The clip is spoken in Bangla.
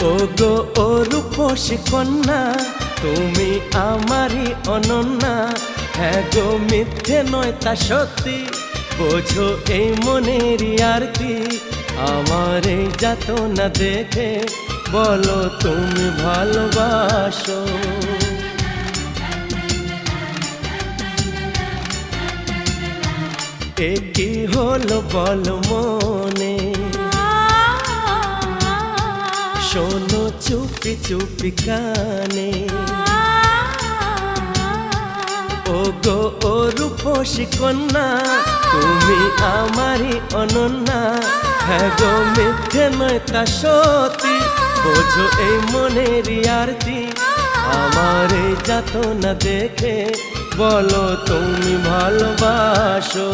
ও গো ও রূপসী কন্যা, তুমি আমারই অনন্যা। হ্যাঁ গো মিথ্যে নয় তা সত্যি, বোঝো এই মনের আরতি। আমার এই যাতনা দেখে বলো তুমি ভালোবাসো। এ কি হলো বলো মনে, শোনো চুপি চুপি কানে। ও গো ও রূপসী কন্যা, তুমি আমারই অনন্যা। হ্যাঁ গো মিথ্যে নয় তা সত্যি, বোঝো এই মনের আরতি। আমার এই যাতনা দেখে বলো তুমি ভালোবাসো।